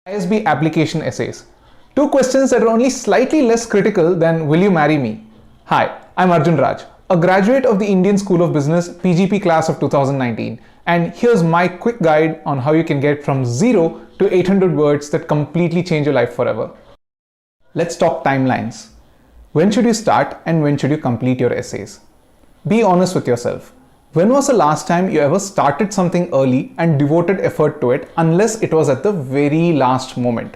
ISB application essays. Two questions that are only slightly less critical than will you marry me? Hi, I'm Arjun Raj, a graduate of the Indian School of Business PGP class of 2019, and here's my quick guide on how you can get from 0 to 800 words that completely change your life forever. Let's talk timelines. When should you start and when should you complete your essays? Be honest with yourself. When was the last time you ever started something early and devoted effort to it unless it was at the very last moment?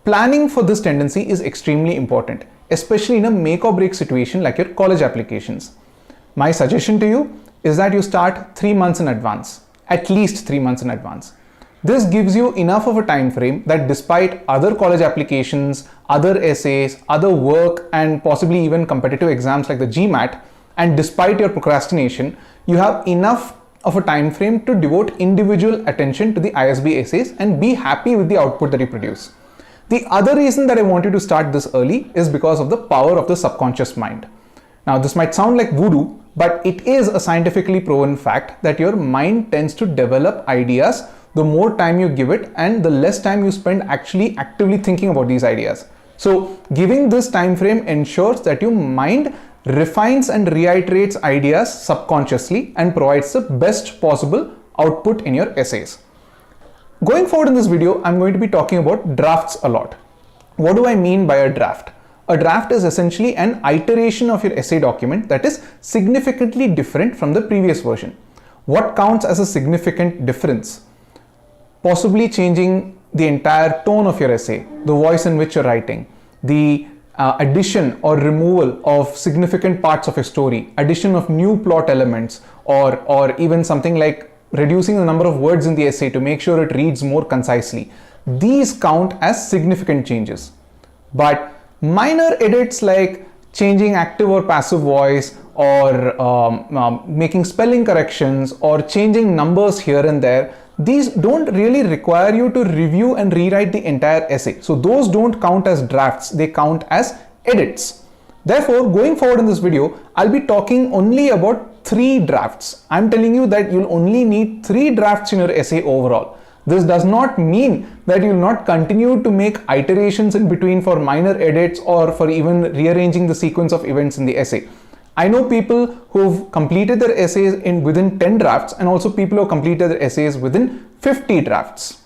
Planning for this tendency is extremely important, especially in a make or break situation like your college applications. My suggestion to you is that you start 3 months in advance, at least 3 months in advance. This gives you enough of a time frame that despite other college applications, other essays, other work, and possibly even competitive exams like the GMAT, and despite your procrastination, you have enough of a time frame to devote individual attention to the ISB essays and be happy with the output that you produce. The other reason that I want you to start this early is because of the power of the subconscious mind. Now, this might sound like voodoo, but it is a scientifically proven fact that your mind tends to develop ideas the more time you give it and the less time you spend actually actively thinking about these ideas. So giving this time frame ensures that your mind refines and reiterates ideas subconsciously and provides the best possible output in your essays. Going forward in this video, I'm going to be talking about drafts a lot. What do I mean by a draft? A draft is essentially an iteration of your essay document that is significantly different from the previous version. What counts as a significant difference? Possibly changing the entire tone of your essay, the voice in which you're writing, the addition or removal of significant parts of your story, addition of new plot elements, or even something like reducing the number of words in the essay to make sure it reads more concisely. These count as significant changes. But minor edits like changing active or passive voice, or making spelling corrections, or changing numbers here and there, these don't really require you to review and rewrite the entire essay. So those don't count as drafts, they count as edits. Therefore, going forward in this video, I'll be talking only about 3 drafts. I'm telling you that you'll only need 3 drafts in your essay overall. This does not mean that you'll not continue to make iterations in between for minor edits or for even rearranging the sequence of events in the essay. I know people who've completed their essays within 10 drafts and also people who have completed their essays within 50 drafts.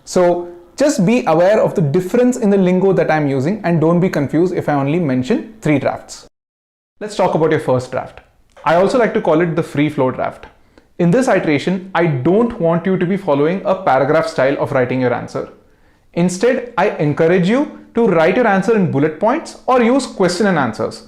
So just be aware of the difference in the lingo that I'm using and don't be confused if I only mention 3 drafts. Let's talk about your first draft. I also like to call it the free flow draft. In this iteration, I don't want you to be following a paragraph style of writing your answer. Instead, I encourage you to write your answer in bullet points or use question and answers.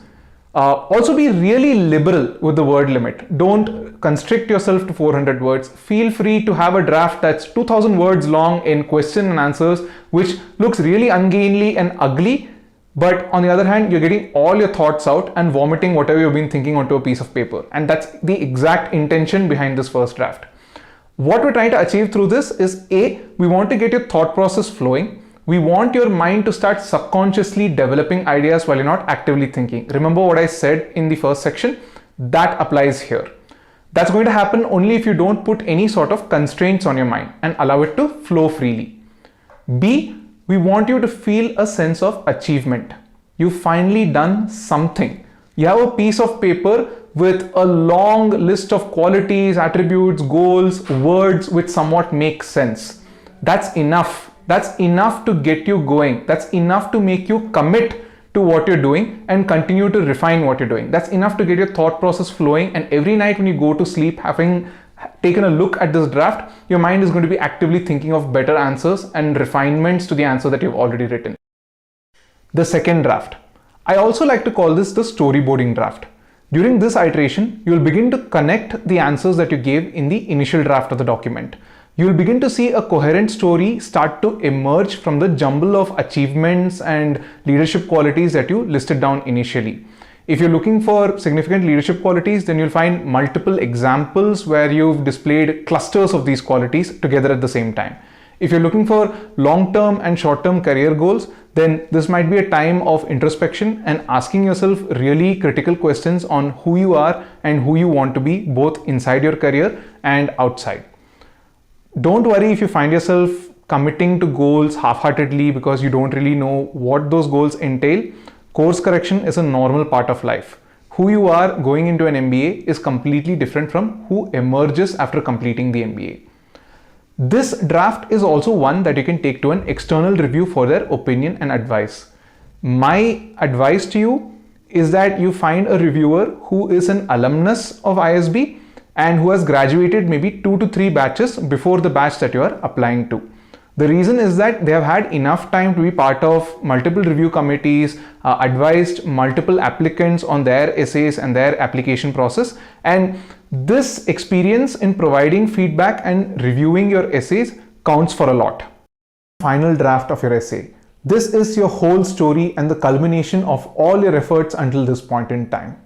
Also be really liberal with the word limit. Don't constrict yourself to 400 words. Feel free to have a draft that's 2000 words long in question and answers, which looks really ungainly and ugly. But on the other hand, you're getting all your thoughts out and vomiting whatever you've been thinking onto a piece of paper. And that's the exact intention behind this first draft. What we're trying to achieve through this is A, we want to get your thought process flowing. We want your mind to start subconsciously developing ideas while you're not actively thinking. Remember what I said in the first section? That applies here. That's going to happen only if you don't put any sort of constraints on your mind and allow it to flow freely. B, we want you to feel a sense of achievement. You've finally done something. You have a piece of paper with a long list of qualities, attributes, goals, words which somewhat make sense. That's enough. That's enough to get you going. That's enough to make you commit to what you're doing and continue to refine what you're doing. That's enough to get your thought process flowing, and every night when you go to sleep, having taken a look at this draft, your mind is going to be actively thinking of better answers and refinements to the answer that you've already written. The second draft. I also like to call this the storyboarding draft. During this iteration, you'll begin to connect the answers that you gave in the initial draft of the document. You'll begin to see a coherent story start to emerge from the jumble of achievements and leadership qualities that you listed down initially. If you're looking for significant leadership qualities, then you'll find multiple examples where you've displayed clusters of these qualities together at the same time. If you're looking for long-term and short-term career goals, then this might be a time of introspection and asking yourself really critical questions on who you are and who you want to be, both inside your career and outside. Don't worry if you find yourself committing to goals half-heartedly because you don't really know what those goals entail, course correction is a normal part of life. Who you are going into an MBA is completely different from who emerges after completing the MBA. This draft is also one that you can take to an external review for their opinion and advice. My advice to you is that you find a reviewer who is an alumnus of ISB and who has graduated maybe 2 to 3 batches before the batch that you are applying to. The reason is that they have had enough time to be part of multiple review committees, advised multiple applicants on their essays and their application process, and this experience in providing feedback and reviewing your essays counts for a lot. Final draft of your essay. This is your whole story and the culmination of all your efforts until this point in time.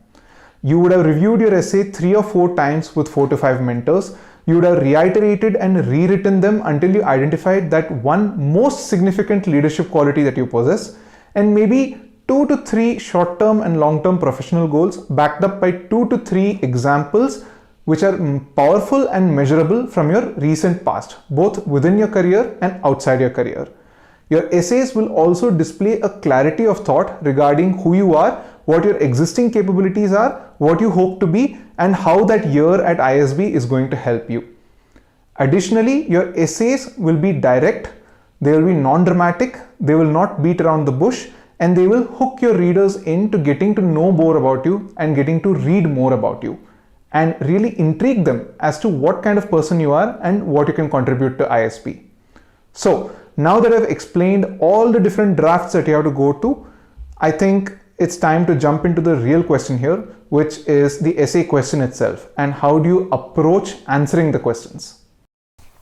You would have reviewed your essay 3 or 4 times with 4 to 5 mentors. You would have reiterated and rewritten them until you identified that one most significant leadership quality that you possess, and maybe 2 to 3 short-term and long-term professional goals backed up by 2 to 3 examples which are powerful and measurable from your recent past, both within your career and outside your career. Your essays will also display a clarity of thought regarding who you are, what your existing capabilities are, what you hope to be, and how that year at ISB is going to help you. Additionally, your essays will be direct, they will be non-dramatic, they will not beat around the bush, and they will hook your readers into getting to know more about you and getting to read more about you, and really intrigue them as to what kind of person you are and what you can contribute to ISB. So, now that I've explained all the different drafts that you have to go to, I think it's time to jump into the real question here, which is the essay question itself, and how do you approach answering the questions.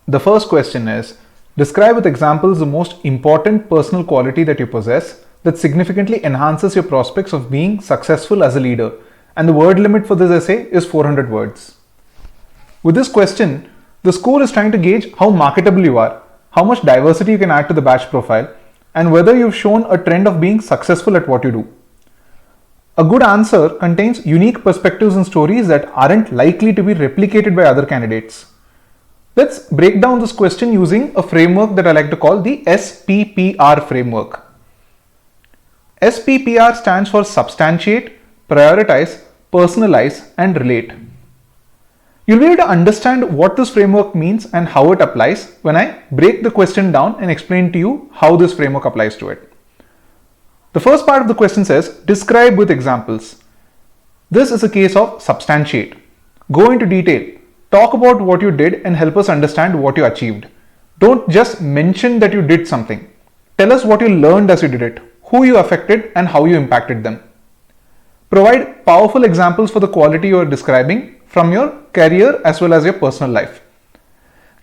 The first question is, describe with examples the most important personal quality that you possess that significantly enhances your prospects of being successful as a leader. And the word limit for this essay is 400 words. With this question, the school is trying to gauge how marketable you are, how much diversity you can add to the batch profile, and whether you've shown a trend of being successful at what you do. A good answer contains unique perspectives and stories that aren't likely to be replicated by other candidates. Let's break down this question using a framework that I like to call the SPPR framework. SPPR stands for substantiate, prioritize, personalize, and relate. You'll be able to understand what this framework means and how it applies when I break the question down and explain to you how this framework applies to it. The first part of the question says, describe with examples. This is a case of substantiate. Go into detail. Talk about what you did and help us understand what you achieved. Don't just mention that you did something. Tell us what you learned as you did it, who you affected, and how you impacted them. Provide powerful examples for the quality you are describing from your career as well as your personal life.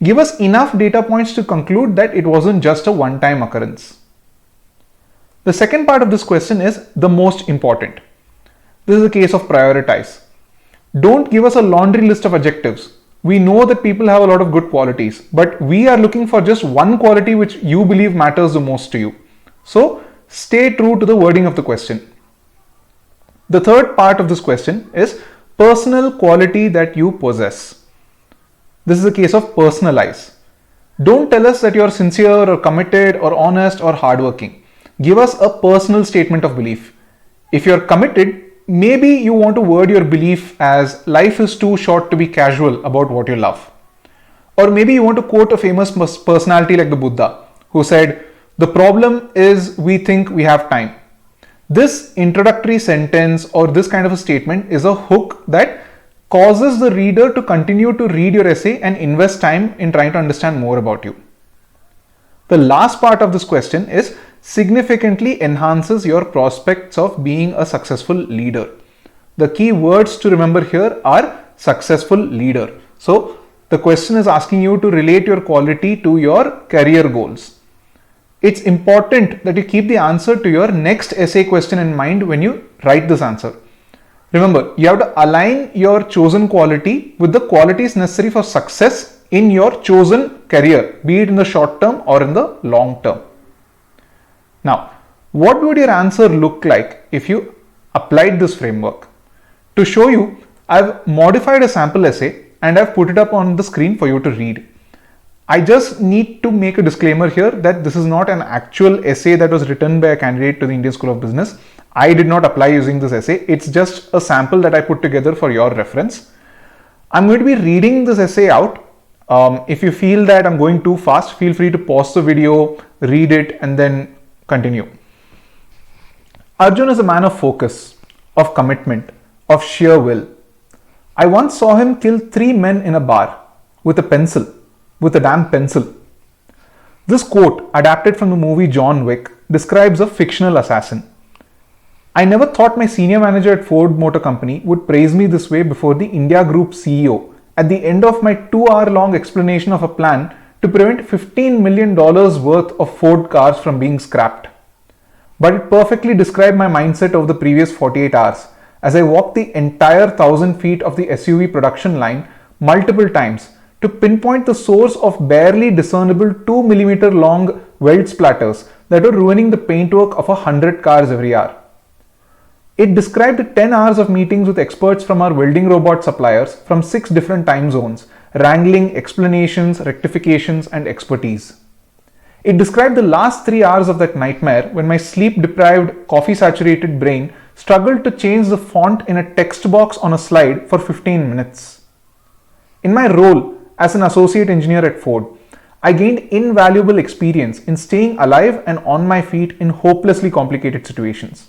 Give us enough data points to conclude that it wasn't just a one-time occurrence. The second part of this question is the most important. This is a case of prioritize. Don't give us a laundry list of adjectives. We know that people have a lot of good qualities, but we are looking for just one quality which you believe matters the most to you. So stay true to the wording of the question. The third part of this question is personal quality that you possess. This is a case of personalize. Don't tell us that you are sincere or committed or honest or hardworking. Give us a personal statement of belief. If you're committed, maybe you want to word your belief as life is too short to be casual about what you love. Or maybe you want to quote a famous personality like the Buddha, who said, the problem is we think we have time. This introductory sentence or this kind of a statement is a hook that causes the reader to continue to read your essay and invest time in trying to understand more about you. The last part of this question is significantly enhances your prospects of being a successful leader. The key words to remember here are successful leader. So the question is asking you to relate your quality to your career goals. It's important that you keep the answer to your next essay question in mind when you write this answer. Remember, you have to align your chosen quality with the qualities necessary for success in your chosen career, be it in the short term or in the long term. Now, what would your answer look like if you applied this framework? To show you, I've modified a sample essay and I've put it up on the screen for you to read. I just need to make a disclaimer here that this is not an actual essay that was written by a candidate to the Indian School of Business. I did not apply using this essay. It's just a sample that I put together for your reference. I'm going to be reading this essay out. If you feel that I'm going too fast, feel free to pause the video, read it, and then continue. Arjun is a man of focus, of commitment, of sheer will. I once saw him kill 3 men in a bar with a pencil. With a damn pencil. This quote, adapted from the movie John Wick, describes a fictional assassin. I never thought my senior manager at Ford Motor Company would praise me this way before the India Group CEO at the end of my 2-hour-long explanation of a plan to prevent $15 million worth of Ford cars from being scrapped. But it perfectly described my mindset over the previous 48 hours as I walked the entire 1,000 feet of the SUV production line multiple times to pinpoint the source of barely discernible 2mm long weld splatters that were ruining the paintwork of 100 cars every hour. It described 10 hours of meetings with experts from our welding robot suppliers from 6 different time zones, wrangling explanations, rectifications, and expertise. It described the last 3 hours of that nightmare when my sleep-deprived, coffee-saturated brain struggled to change the font in a text box on a slide for 15 minutes. In my role as an associate engineer at Ford, I gained invaluable experience in staying alive and on my feet in hopelessly complicated situations.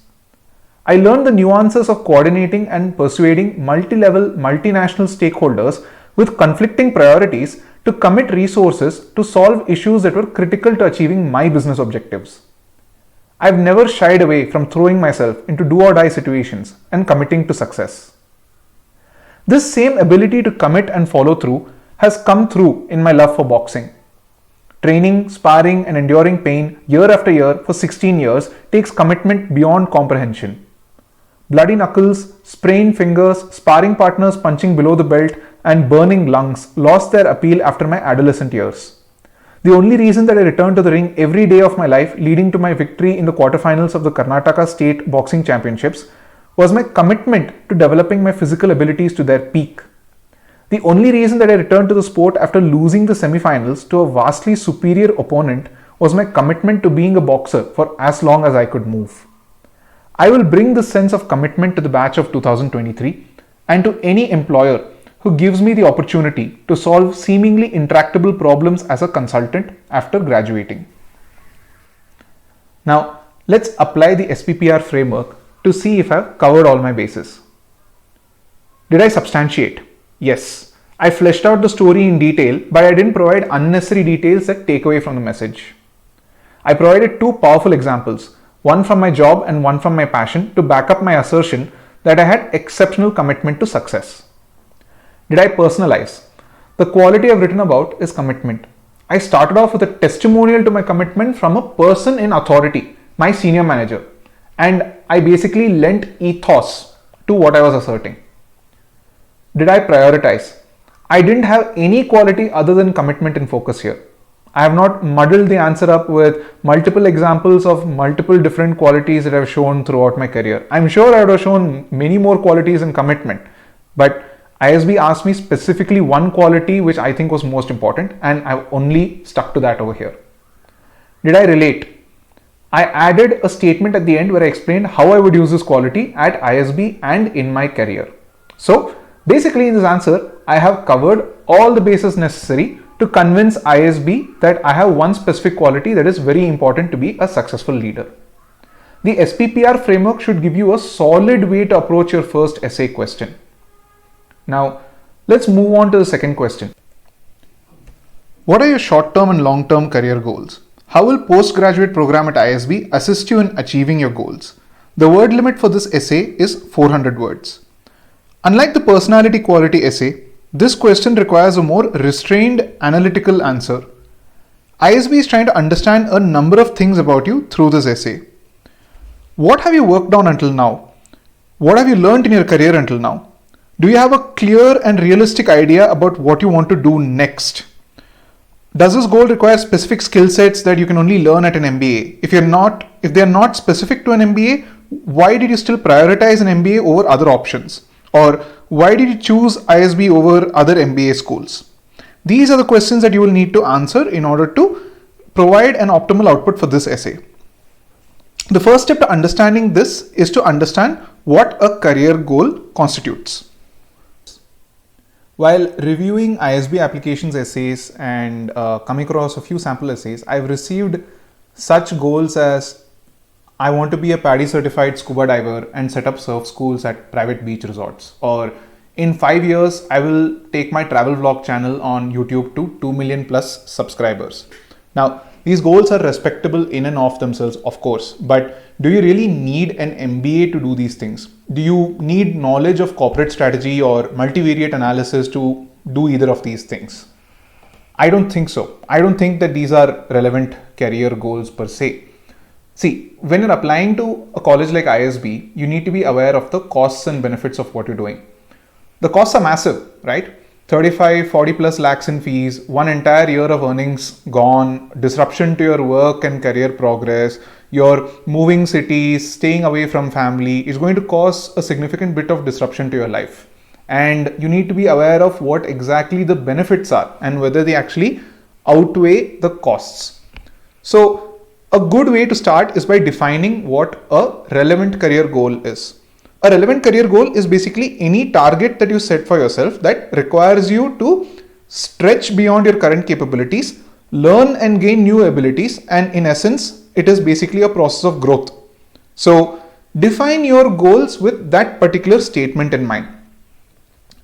I learned the nuances of coordinating and persuading multi-level, multinational stakeholders with conflicting priorities to commit resources to solve issues that were critical to achieving my business objectives. I've never shied away from throwing myself into do-or-die situations and committing to success. This same ability to commit and follow through has come through in my love for boxing. Training, sparring, and enduring pain year after year for 16 years takes commitment beyond comprehension. Bloody knuckles, sprained fingers, sparring partners punching below the belt, and burning lungs lost their appeal after my adolescent years. The only reason that I returned to the ring every day of my life, leading to my victory in the quarterfinals of the Karnataka State Boxing Championships, was my commitment to developing my physical abilities to their peak. The only reason that I returned to the sport after losing the semifinals to a vastly superior opponent was my commitment to being a boxer for as long as I could move. I will bring this sense of commitment to the batch of 2023 and to any employer who gives me the opportunity to solve seemingly intractable problems as a consultant after graduating. Now, let's apply the SPPR framework to see if I've covered all my bases. Did I substantiate? Yes, I fleshed out the story in detail, but I didn't provide unnecessary details that take away from the message. I provided 2 powerful examples, one from my job and one from my passion, to back up my assertion that I had exceptional commitment to success. Did I personalize? The quality I've written about is commitment. I started off with a testimonial to my commitment from a person in authority, my senior manager, and I basically lent ethos to what I was asserting. Did I prioritize? I didn't have any quality other than commitment and focus here. I have not muddled the answer up with multiple examples of multiple different qualities that I've shown throughout my career. I'm sure I would have shown many more qualities in commitment, but ISB asked me specifically one quality which I think was most important, and I've only stuck to that over here. Did I relate? I added a statement at the end where I explained how I would use this quality at ISB and in my career. So basically in this answer, I have covered all the bases necessary to convince ISB that I have one specific quality that is very important to be a successful leader. The SPPR framework should give you a solid way to approach your first essay question. Now, let's move on to the second question. What are your short-term and long-term career goals? How will postgraduate program at ISB assist you in achieving your goals? The word limit for this essay is 400 words. Unlike the personality quality essay, this question requires a more restrained analytical answer. ISB is trying to understand a number of things about you through this essay. What have you worked on until now? What have you learned in your career until now? Do you have a clear and realistic idea about what you want to do next? Does this goal require specific skill sets that you can only learn at an MBA? If they are not specific to an MBA, why did you still prioritize an MBA over other options? Or why did you choose ISB over other MBA schools? These are the questions that you will need to answer in order to provide an optimal output for this essay. The first step to understanding this is to understand what a career goal constitutes. While reviewing ISB applications essays and coming across a few sample essays, I've received such goals as I want to be a PADI certified scuba diver and set up surf schools at private beach resorts, or in 5 years, I will take my travel vlog channel on YouTube to 2 million plus subscribers. Now, these goals are respectable in and of themselves, of course, but do you really need an MBA to do these things? Do you need knowledge of corporate strategy or multivariate analysis to do either of these things? I don't think so. I don't think that these are relevant career goals per se. See, when you're applying to a college like ISB, you need to be aware of the costs and benefits of what you're doing. The costs are massive, right? 35, 40 plus lakhs in fees, one entire year of earnings gone, disruption to your work and career progress, you're moving cities, staying away from family is going to cause a significant bit of disruption to your life. And you need to be aware of what exactly the benefits are and whether they actually outweigh the costs. So a good way to start is by defining what a relevant career goal is. A relevant career goal is basically any target that you set for yourself that requires you to stretch beyond your current capabilities, learn and gain new abilities, and in essence, it is basically a process of growth. So define your goals with that particular statement in mind.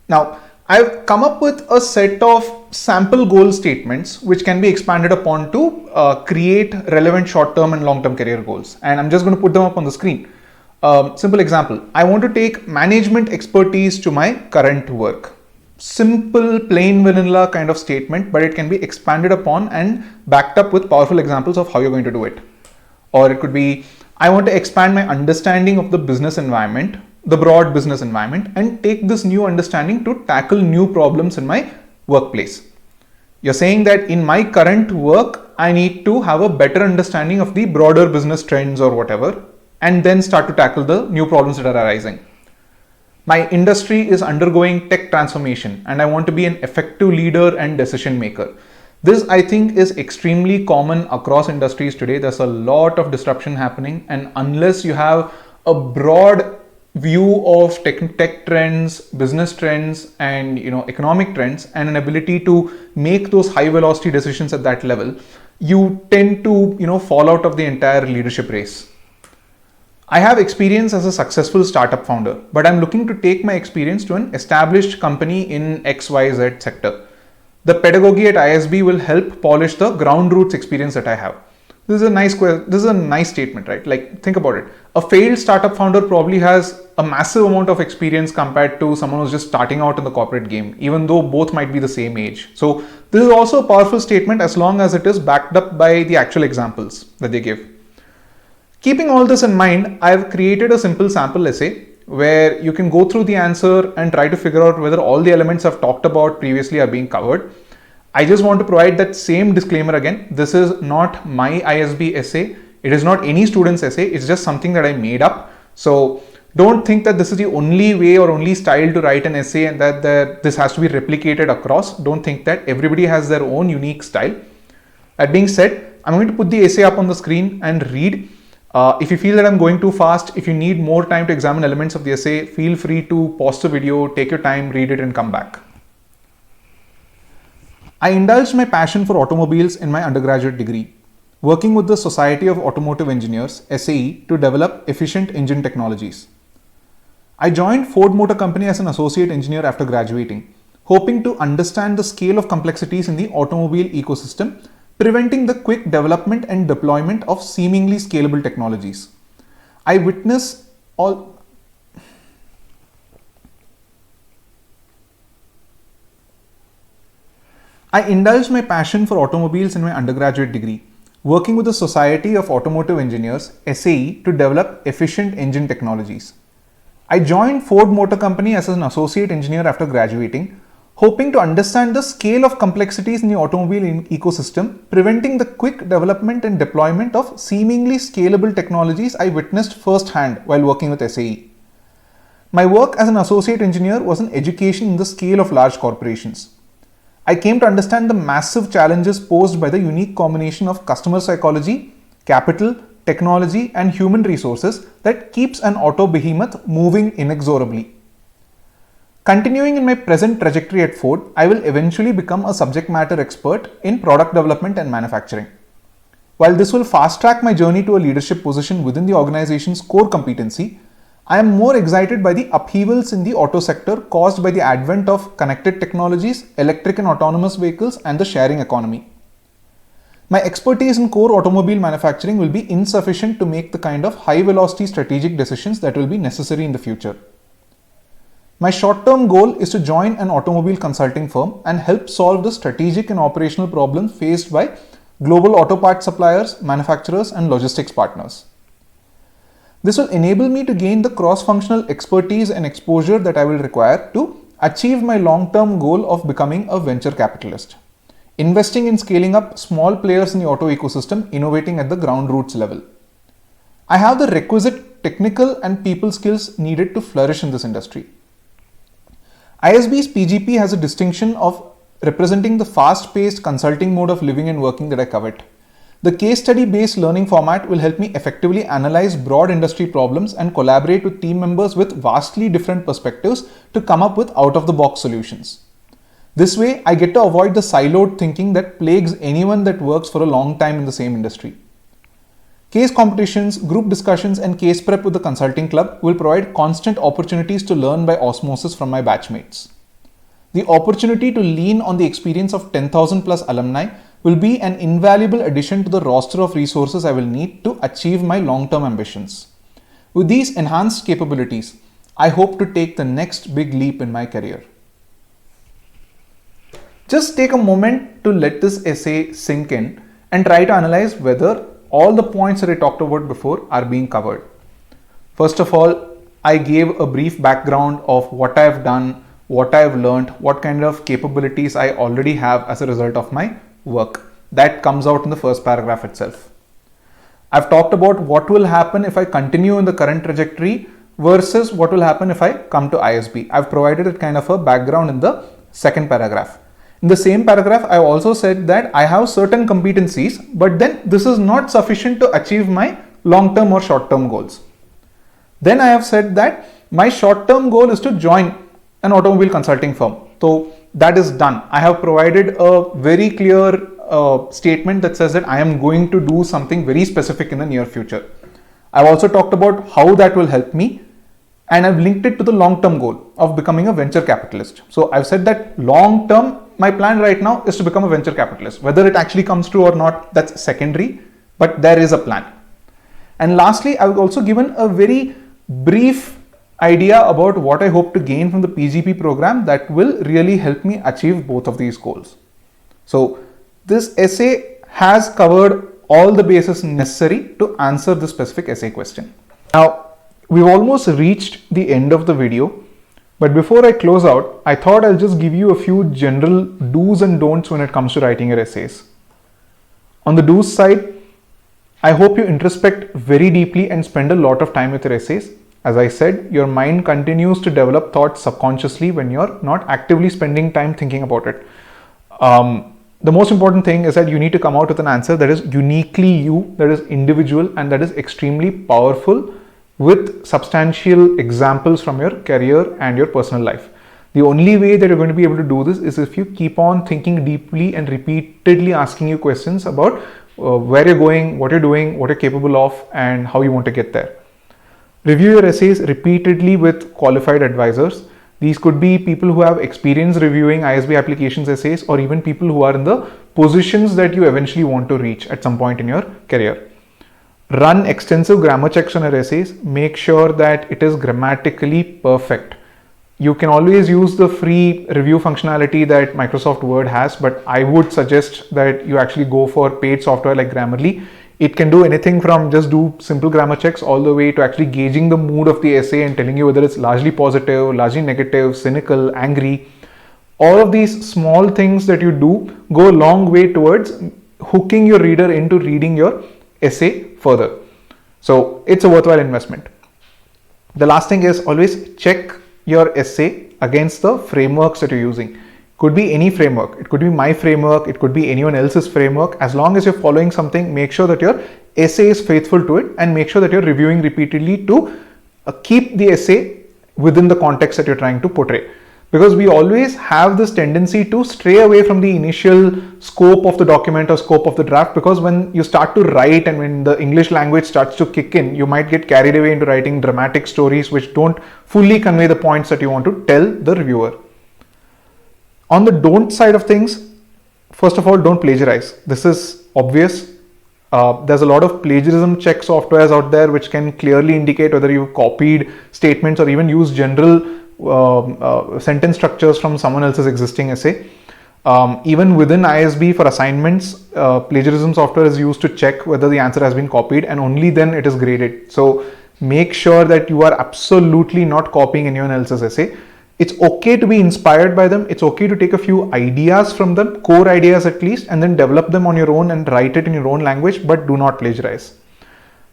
Now, I've come up with a set of sample goal statements which can be expanded upon to create relevant short-term and long-term career goals. And I'm just going to put them up on the screen. Simple example, I want to take management expertise to my current work. Simple, plain vanilla kind of statement, but it can be expanded upon and backed up with powerful examples of how you're going to do it. Or it could be, I want to expand my understanding of the business environment, the broad business environment, and take this new understanding to tackle new problems in my workplace. You're saying that in my current work, I need to have a better understanding of the broader business trends or whatever, and then start to tackle the new problems that are arising. My industry is undergoing tech transformation and I want to be an effective leader and decision maker. This, I think, is extremely common across industries today. There's a lot of disruption happening, and unless you have a broad view of tech trends, business trends, and economic trends, and an ability to make those high velocity decisions at that level, you tend to fall out of the entire leadership race. I have experience as a successful startup founder, but I'm looking to take my experience to an established company in XYZ sector. The pedagogy at ISB will help polish the ground roots experience that I have. This is a nice statement, right? Like, think about it. A failed startup founder probably has a massive amount of experience compared to someone who's just starting out in the corporate game, even though both might be the same age. So this is also a powerful statement as long as it is backed up by the actual examples that they give. Keeping all this in mind, I've created a simple sample essay where you can go through the answer and try to figure out whether all the elements I've talked about previously are being covered. I just want to provide that same disclaimer again. This is not my ISB essay. It is not any student's essay. It's just something that I made up. So don't think that this is the only way or only style to write an essay and that this has to be replicated across. Don't think that. Everybody has their own unique style. That being said, I'm going to put the essay up on the screen and read. If you feel that I'm going too fast, if you need more time to examine elements of the essay, feel free to pause the video, take your time, read it and come back. I indulged my passion for automobiles in my undergraduate degree, working with the Society of Automotive Engineers, SAE, to develop efficient engine technologies. I joined Ford Motor Company as an associate engineer after graduating, hoping to understand the scale of complexities in the automobile ecosystem, preventing the quick development and deployment of seemingly scalable technologies. I indulged my passion for automobiles in my undergraduate degree, working with the Society of Automotive Engineers, SAE, to develop efficient engine technologies. I joined Ford Motor Company as an associate engineer after graduating, hoping to understand the scale of complexities in the automobile ecosystem, preventing the quick development and deployment of seemingly scalable technologies I witnessed firsthand while working with SAE. My work as an associate engineer was an education in the scale of large corporations. I came to understand the massive challenges posed by the unique combination of customer psychology, capital, technology, and human resources that keeps an auto behemoth moving inexorably. Continuing in my present trajectory at Ford, I will eventually become a subject matter expert in product development and manufacturing. While this will fast track my journey to a leadership position within the organization's core competency, I am more excited by the upheavals in the auto sector caused by the advent of connected technologies, electric and autonomous vehicles, and the sharing economy. My expertise in core automobile manufacturing will be insufficient to make the kind of high velocity strategic decisions that will be necessary in the future. My short-term goal is to join an automobile consulting firm and help solve the strategic and operational problems faced by global auto parts suppliers, manufacturers, and logistics partners. This will enable me to gain the cross-functional expertise and exposure that I will require to achieve my long-term goal of becoming a venture capitalist, investing in scaling up small players in the auto ecosystem, innovating at the ground roots level. I have the requisite technical and people skills needed to flourish in this industry. ISB's PGP has a distinction of representing the fast-paced consulting mode of living and working that I covet. The case study-based learning format will help me effectively analyze broad industry problems and collaborate with team members with vastly different perspectives to come up with out-of-the-box solutions. This way, I get to avoid the siloed thinking that plagues anyone that works for a long time in the same industry. Case competitions, group discussions, and case prep with the consulting club will provide constant opportunities to learn by osmosis from my batchmates. The opportunity to lean on the experience of 10,000 plus alumni will be an invaluable addition to the roster of resources I will need to achieve my long-term ambitions. With these enhanced capabilities, I hope to take the next big leap in my career. Just take a moment to let this essay sink in and try to analyze whether all the points that I talked about before are being covered. First of all, I gave a brief background of what I have done, what I have learned, what kind of capabilities I already have as a result of my work. That comes out in the first paragraph itself. I've talked about what will happen if I continue in the current trajectory versus what will happen if I come to ISB. I've provided it kind of a background in the second paragraph. In the same paragraph, I also said that I have certain competencies, but then this is not sufficient to achieve my long-term or short-term goals. Then I have said that my short-term goal is to join an automobile consulting firm. So that is done. I have provided a very clear statement that says that I am going to do something very specific in the near future. I've also talked about how that will help me, and I've linked it to the long-term goal of becoming a venture capitalist. So I've said that long-term, my plan right now is to become a venture capitalist. Whether it actually comes true or not, that's secondary, but there is a plan. And lastly, I've also given a very brief idea about what I hope to gain from the PGP program that will really help me achieve both of these goals. So this essay has covered all the bases necessary to answer this specific essay question. Now, we've almost reached the end of the video, but before I close out, I thought I'll just give you a few general do's and don'ts when it comes to writing your essays. On the do's side, I hope you introspect very deeply and spend a lot of time with your essays. As I said, your mind continues to develop thoughts subconsciously when you're not actively spending time thinking about it. The most important thing is that you need to come out with an answer that is uniquely you, that is individual, and that is extremely powerful with substantial examples from your career and your personal life. The only way that you're going to be able to do this is if you keep on thinking deeply and repeatedly asking you questions about where you're going, what you're doing, what you're capable of, and how you want to get there. Review your essays repeatedly with qualified advisors. These could be people who have experience reviewing ISB applications essays, or even people who are in the positions that you eventually want to reach at some point in your career. Run extensive grammar checks on your essays. Make sure that it is grammatically perfect. You can always use the free review functionality that Microsoft Word has, but I would suggest that you actually go for paid software like Grammarly. It can do anything from just do simple grammar checks all the way to actually gauging the mood of the essay and telling you whether it's largely positive, largely negative, cynical, angry. All of these small things that you do go a long way towards hooking your reader into reading your essay further. So it's a worthwhile investment. The last thing is always check your essay against the frameworks that you're using. Could be any framework. It could be my framework. It could be anyone else's framework. As long as you're following something, make sure that your essay is faithful to it, and make sure that you're reviewing repeatedly to keep the essay within the context that you're trying to portray. Because we always have this tendency to stray away from the initial scope of the document or scope of the draft, because when you start to write and when the English language starts to kick in, you might get carried away into writing dramatic stories which don't fully convey the points that you want to tell the reviewer. On the don't side of things, first of all, don't plagiarize. This is obvious. There's a lot of plagiarism check softwares out there which can clearly indicate whether you've copied statements or even used general sentence structures from someone else's existing essay. Even within ISB for assignments, plagiarism software is used to check whether the answer has been copied, and only then it is graded. So make sure that you are absolutely not copying anyone else's essay. It's okay to be inspired by them. It's okay to take a few ideas from them, core ideas at least, and then develop them on your own and write it in your own language, but do not plagiarize.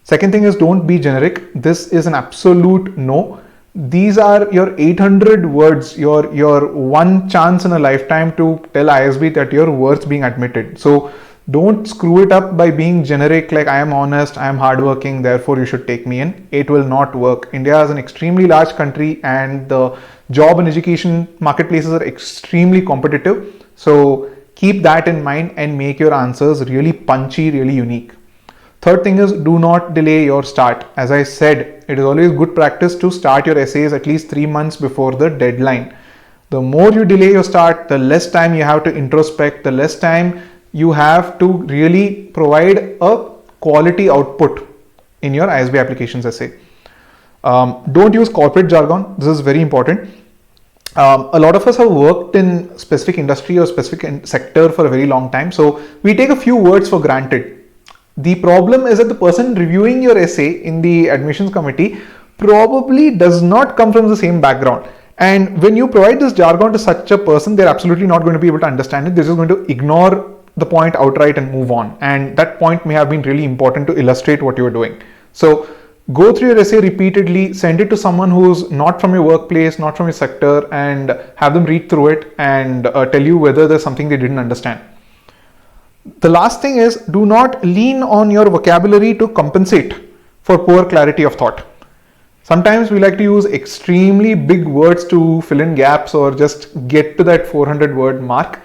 Second thing is, don't be generic. This is an absolute no. These are your 800 words, your one chance in a lifetime to tell ISB that you're worth being admitted. So don't screw it up by being generic, like I am honest, I am hardworking, therefore you should take me in. It will not work. India is an extremely large country and the job and education marketplaces are extremely competitive. So keep that in mind and make your answers really punchy, really unique. Third thing is, do not delay your start. As I said, it is always good practice to start your essays at least 3 months before the deadline. The more you delay your start, the less time you have to introspect, the less time you have to really provide a quality output in your ISB applications essay. Don't use corporate jargon. This is very important. A lot of us have worked in specific industry or specific sector for a very long time. So we take a few words for granted. The problem is that the person reviewing your essay in the admissions committee probably does not come from the same background. And when you provide this jargon to such a person, they're absolutely not going to be able to understand it. They're just going to ignore the point outright and move on. And that point may have been really important to illustrate what you're doing. So go through your essay repeatedly, send it to someone who's not from your workplace, not from your sector, and have them read through it and tell you whether there's something they didn't understand. The last thing is, do not lean on your vocabulary to compensate for poor clarity of thought. Sometimes we like to use extremely big words to fill in gaps or just get to that 400 word mark.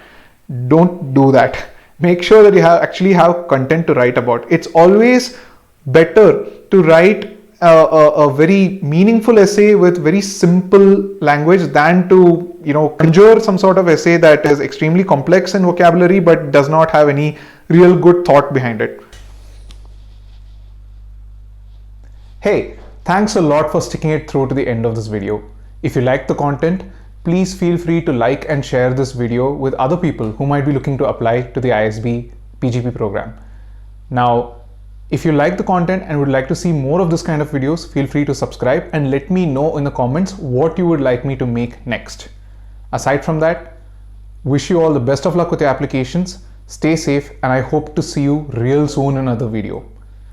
Don't do that. Make sure that you actually have content to write about. It's always better to write a very meaningful essay with very simple language than to conjure some sort of essay that is extremely complex in vocabulary but does not have any real good thought behind it. Hey, thanks a lot for sticking it through to the end of this video. If you like the content, please feel free to like and share this video with other people who might be looking to apply to the ISB PGP program. Now, if you like the content and would like to see more of this kind of videos, feel free to subscribe and let me know in the comments what you would like me to make next. Aside from that, wish you all the best of luck with your applications, stay safe, and I hope to see you real soon in another video.